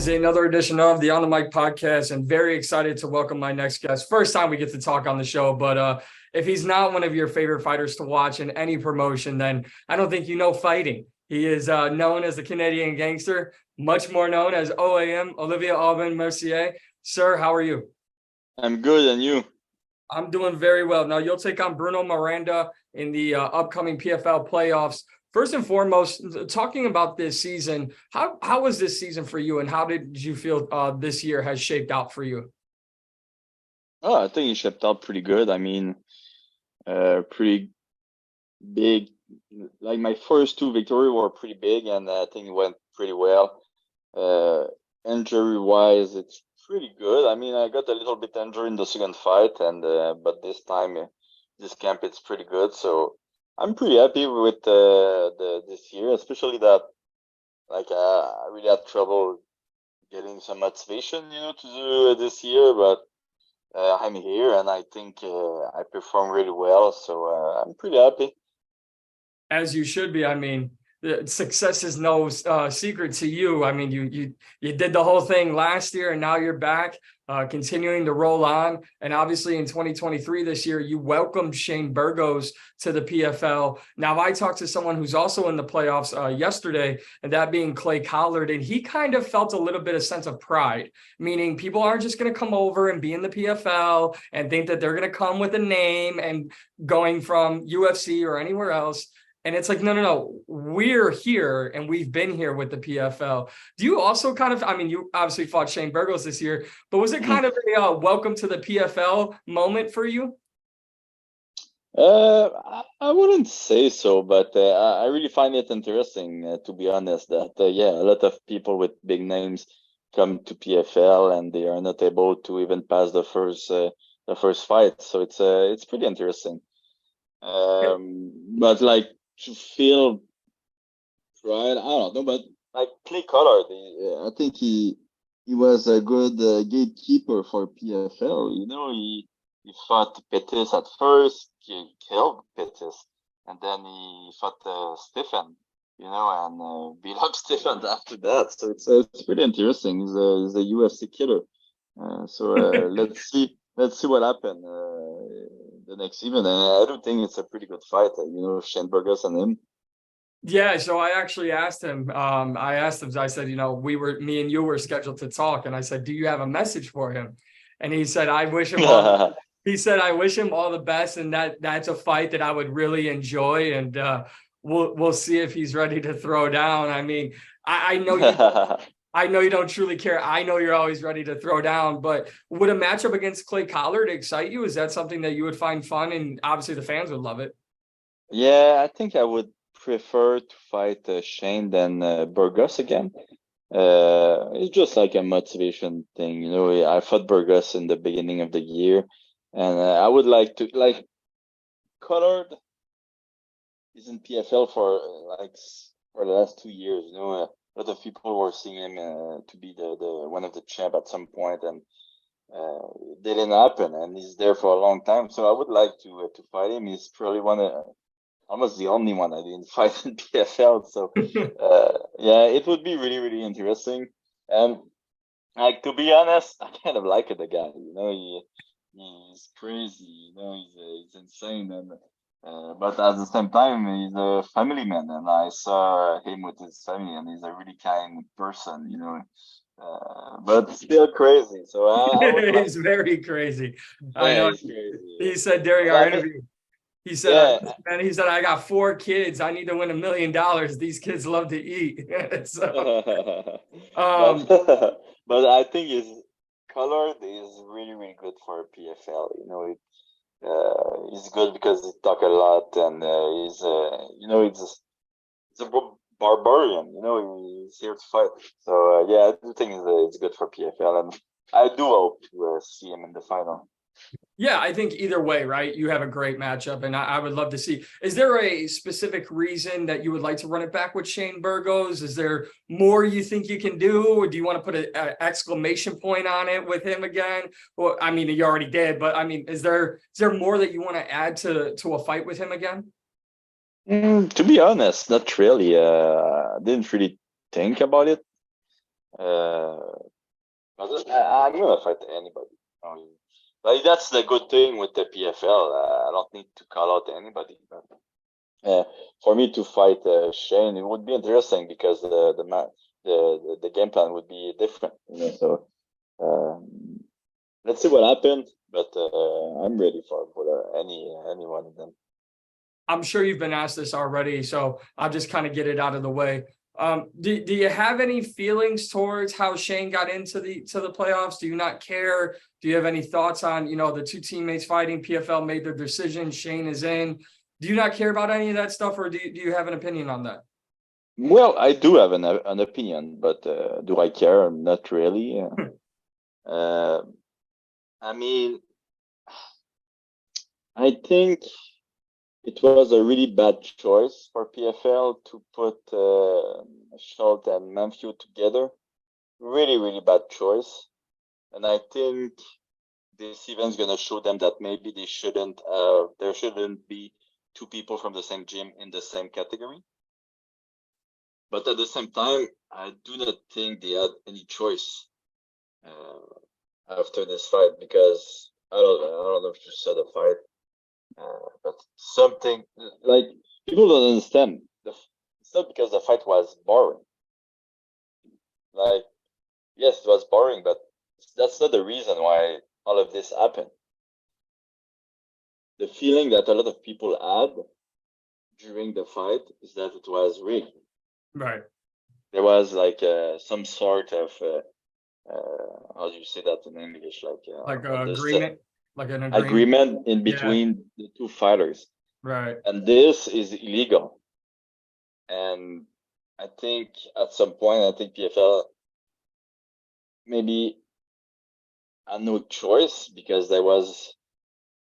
is another edition of the On the Mic podcast, and very excited to welcome my next guest. First time we get to talk on the show, but if he's not one of your favorite fighters to watch in any promotion, then I don't think you know fighting. He is known as the Canadian Gangster, much more known as OAM, Olivier Aubin-Mercier. Sir, how are you? I'm good, and you? I'm doing very well. Now, you'll take on Bruno Miranda in the upcoming PFL Playoffs. First and foremost, talking about this season, how was this season for you, and how did you feel this year has shaped out for you? Oh, I think it shaped out pretty good. I mean, pretty big. Like my first two victories were pretty big, and I think it went pretty well. Injury-wise, it's pretty good. I mean, I got a little bit injured in the second fight, and but this time, this camp, it's pretty good. So I'm pretty happy with this year, especially that I really had trouble getting some motivation, to do this year, but I'm here, and I think I perform really well. So I'm pretty happy. As you should be. I mean, success is no secret to you. I mean, you did the whole thing last year, and now you're back, continuing to roll on. And obviously in 2023, this year, you welcomed Shane Burgos to the PFL. Now, I talked to someone who's also in the playoffs yesterday, and that being Clay Collard, and he kind of felt a little bit of sense of pride, meaning people aren't just going to come over and be in the PFL and think that they're going to come with a name and going from UFC or anywhere else. And it's like, no, we're here and we've been here with the PFL. Do you also kind of, I mean, you obviously fought Shane Burgos this year, but was it kind of a welcome to the PFL moment for you? I wouldn't say so, but I really find it interesting, to be honest, that, a lot of people with big names come to PFL and they are not able to even pass the first fight. So it's pretty interesting. But like, to feel pride, I don't know, but like Clay Collard, I think he was a good gatekeeper for PFL. He fought Pettis at first, he killed Pettis, and then he fought Stephen, and beat up Stephen after that. So it's pretty interesting. He's a UFC killer. So let's see what happens the next event. And I do think it's a pretty good fight, Shane Burgos and him. Yeah, so I actually asked him, I said, me and you were scheduled to talk, and I said, do you have a message for him? And he said, I wish him all the best, and that's a fight that I would really enjoy, and we'll see if he's ready to throw down. I mean, I know you I know you don't truly care. I know you're always ready to throw down, but would a matchup against Clay Collard excite you? Is that something that you would find fun? And obviously the fans would love it. Yeah, I think I would prefer to fight Shane than Burgos again. It's just like a motivation thing. I fought Burgos in the beginning of the year, and I would like to, like, Collard is in PFL for the last 2 years. A lot of people were seeing him to be the one of the champ at some point, and it didn't happen. And he's there for a long time, so I would like to fight him. He's probably almost the only one I didn't fight in PFL. So it would be really, really interesting. And like, to be honest, I kind of like the guy. He's crazy. He's insane, and but at the same time, he's a family man, and I saw him with his family, and he's a really kind person, but still crazy. So I would like. He's very crazy. Yeah, I know. he's crazy. He said during our interview, he said, I got 4 kids. I need to win $1 million. These kids love to eat. So, but I think his Collard is really, really good for PFL. He's good because he talk a lot, and he's a barbarian. He's here to fight. So I do think it's good for PFL, and I do hope to see him in the final. Yeah, I think either way, right? You have a great matchup, and I would love to see. Is there a specific reason that you would like to run it back with Shane Burgos? Is there more you think you can do, or do you want to put an exclamation point on it with him again? Well, I mean, you already did, but I mean, is there more that you want to add to a fight with him again? To be honest, not really. I didn't really think about it. But I'm gonna fight anybody. I mean, like that's the good thing with the PFL. I don't need to call out anybody. But for me to fight Shane, it would be interesting because the game plan would be different. So let's see what happens. But I'm ready for anyone of them. I'm sure you've been asked this already, so I'll just kind of get it out of the way. Do you have any feelings towards how Shane got into the playoffs? Do you not care? Do you have any thoughts on, the two teammates fighting? PFL made their decision. Shane is in. Do you not care about any of that stuff, or do you have an opinion on that? Well, I do have an opinion, but do I care? Not really. I mean, I think it was a really bad choice for PFL to put Schultz and Manfield together. Really, really bad choice. And I think this event's gonna show them that maybe there shouldn't be two people from the same gym in the same category. But at the same time, I do not think they had any choice after this fight, because I don't know if you saw the fight, but something like people don't understand. It's not because the fight was boring. Like, yes, it was boring, but that's not the reason why all of this happened. The feeling that a lot of people had during the fight is that it was rigged. Right. There was like some sort of how do you say that in English? Like an agreement, like an agreement in between the two fighters. Right. And this is illegal. And I think at some point, I think PFL maybe had no choice, because there was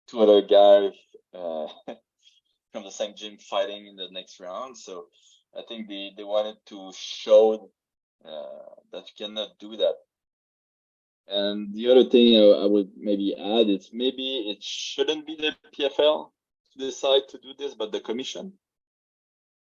two other guys from the same gym fighting in the next round. So I think they wanted to show that you cannot do that. And the other thing I would maybe add is maybe it shouldn't be the PFL to decide to do this, but the commission.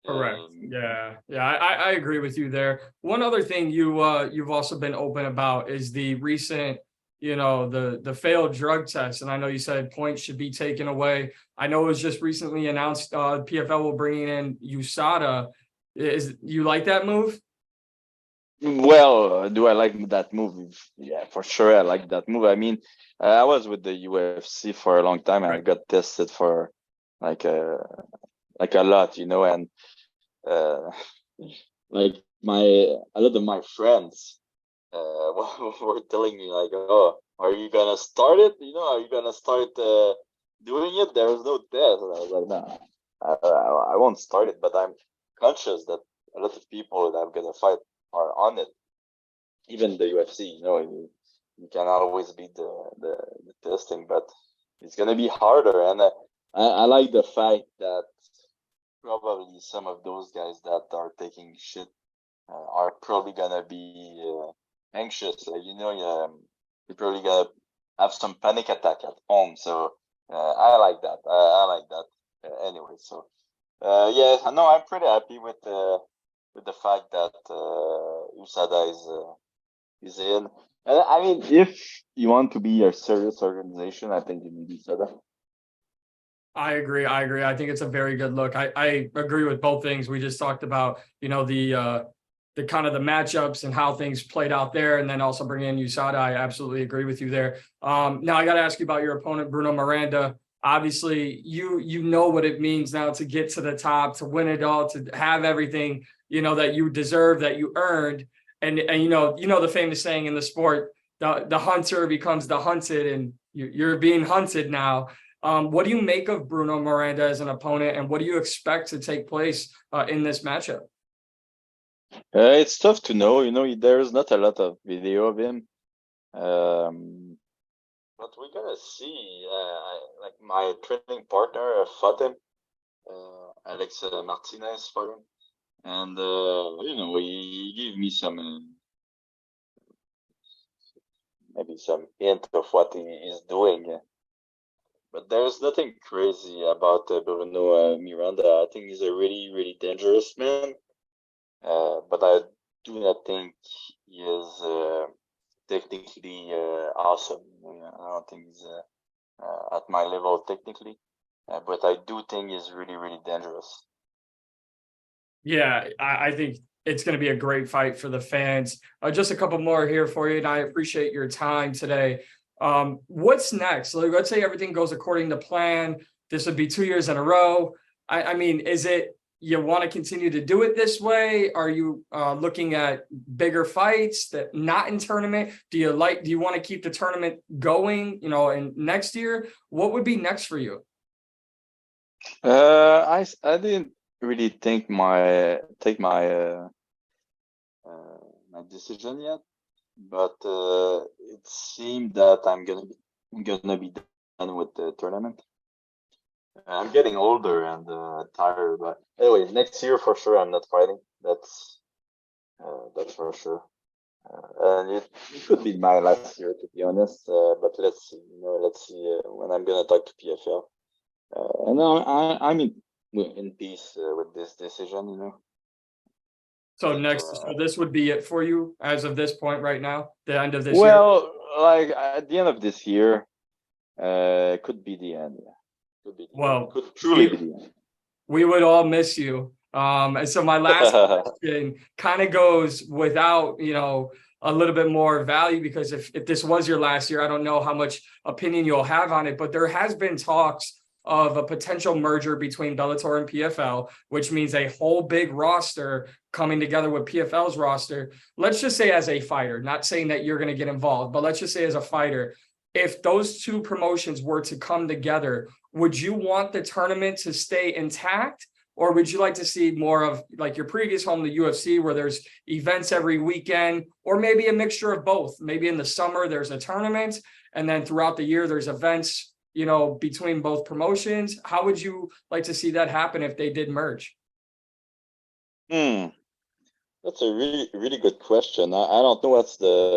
Correct. Yeah. I agree with you there. One other thing you've also been open about is the recent, the failed drug test. And I know you said points should be taken away. I know it was just recently announced PFL will bring in USADA. You like that move? Well, do I like that move? Yeah, for sure, I like that move. I mean, I was with the UFC for a long time, and I got tested for like a lot, and like a lot of my friends were telling me like, oh, are you gonna start it? Are you gonna start doing it? There's no test. And I was like, no, I won't start it, but I'm conscious that a lot of people that I'm gonna fight are on it. Even the UFC, you can always beat the testing, but it's gonna be harder. And I like the fact that probably some of those guys that are taking shit are probably gonna be anxious. You're probably gonna have some panic attack at home. So I like that. I like that anyway. So yeah, no, I'm pretty happy with the fact that USADA is in. And I mean, if you want to be a serious organization, I think you need USADA. I agree. I think it's a very good look. I agree with both things we just talked about. The kind of the matchups and how things played out there, and then also bringing in USADA. I absolutely agree with you there. Now I got to ask you about your opponent, Bruno Miranda. Obviously, you know what it means now to get to the top, to win it all, to have everything that you deserve, that you earned, and the famous saying in the sport, the hunter becomes the hunted, and you're being hunted now. What do you make of Bruno Miranda as an opponent, and what do you expect to take place in this matchup? It's tough to know. There's not a lot of video of him, but we're gonna see. Like my training partner fought him, Alex Martinez fought him, and he gave me some maybe some hint of what he is doing. But there's nothing crazy about Bruno Miranda. I think he's a really, really dangerous man. But I do not think he is technically awesome. I don't think he's at my level technically, but I do think he's really, really dangerous. Yeah, I think it's going to be a great fight for the fans. Just a couple more here for you, and I appreciate your time today. What's next? Like, let's say everything goes according to plan. This would be 2 years in a row. I mean, is it you want to continue to do it this way? Are you looking at bigger fights that not in tournament? Do you want to keep the tournament going, in next year? What would be next for you? I didn't really take my my decision yet, but it seemed that I'm gonna be done with the tournament. I'm getting older and tired, but anyway, next year for sure I'm not fighting. That's for sure. And it could be my last year, to be honest. But let's see. Let's see when I'm gonna talk to PFL. And I'm in peace with this decision. So But, so this would be it for you as of this point right now, the end of this year? well, like at the end of this year, could be the end. Yeah. Could be the end. Could truly be the end. We would all miss you. And so my last question kind of goes without, a little bit more value, because if this was your last year, I don't know how much opinion you'll have on it, but there has been talks of a potential merger between Bellator and PFL, which means a whole big roster coming together with PFL's roster. Let's just say as a fighter, not saying that you're going to get involved, but let's just say as a fighter, if those two promotions were to come together, would you want the tournament to stay intact? Or would you like to see more of like your previous home, the UFC, where there's events every weekend, or maybe a mixture of both? Maybe in the summer, there's a tournament, and then throughout the year, there's events, between both promotions. How would you like to see that happen if they did merge? That's a really, really good question. I don't know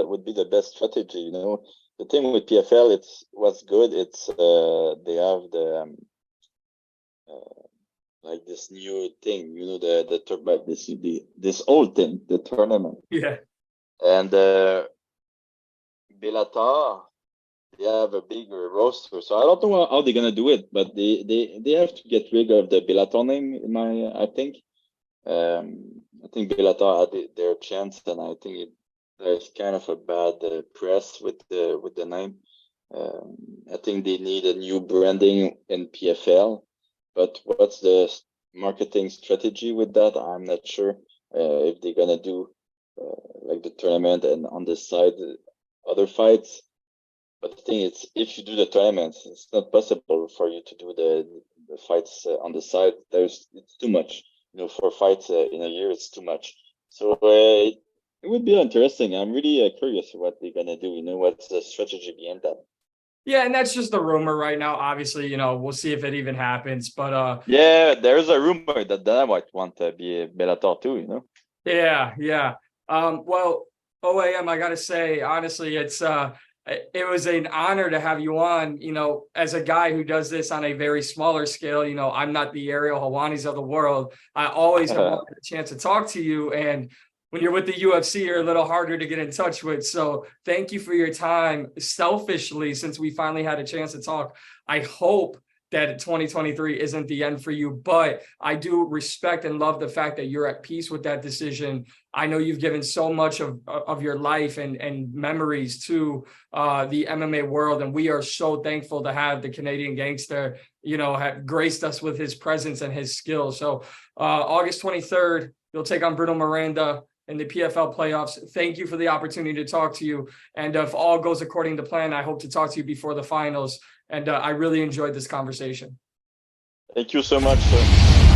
would be the best strategy. The thing with PFL, what's good. It's they have the like this new thing, this old thing, the tournament. Yeah. And Bellator, they have a bigger roster, so I don't know how they're gonna do it, but they have to get rid of the Bellator name. I think Bellator had their chance, and I think there's kind of a bad press with the name. I think they need a new branding in PFL, but what's the marketing strategy with that? I'm not sure. If they're gonna do like the tournament and on the side other fights. But the thing is, if you do the tournaments, it's not possible for you to do the fights on the side. It's too much. 4 fights in a year, it's too much. So it would be interesting. I'm really curious what they're gonna do. What's the strategy behind that? Yeah, and that's just a rumor right now. Obviously, we'll see if it even happens. But yeah, there's a rumor that I might want to be a Bellator too. Yeah. Well, OAM, I gotta say, honestly, it was an honor to have you on, as a guy who does this on a very smaller scale. I'm not the Ariel Helwanis of the world. I always have wanted a chance to talk to you. And when you're with the UFC, you're a little harder to get in touch with. So thank you for your time. Selfishly, since we finally had a chance to talk, I hope that 2023 isn't the end for you, but I do respect and love the fact that you're at peace with that decision. I know you've given so much of your life and memories to the MMA world, and we are so thankful to have the Canadian gangster, have graced us with his presence and his skills. So August 23rd, you'll take on Bruno Miranda in the PFL playoffs. Thank you for the opportunity to talk to you. And if all goes according to plan, I hope to talk to you before the finals. And I really enjoyed this conversation. Thank you so much, sir.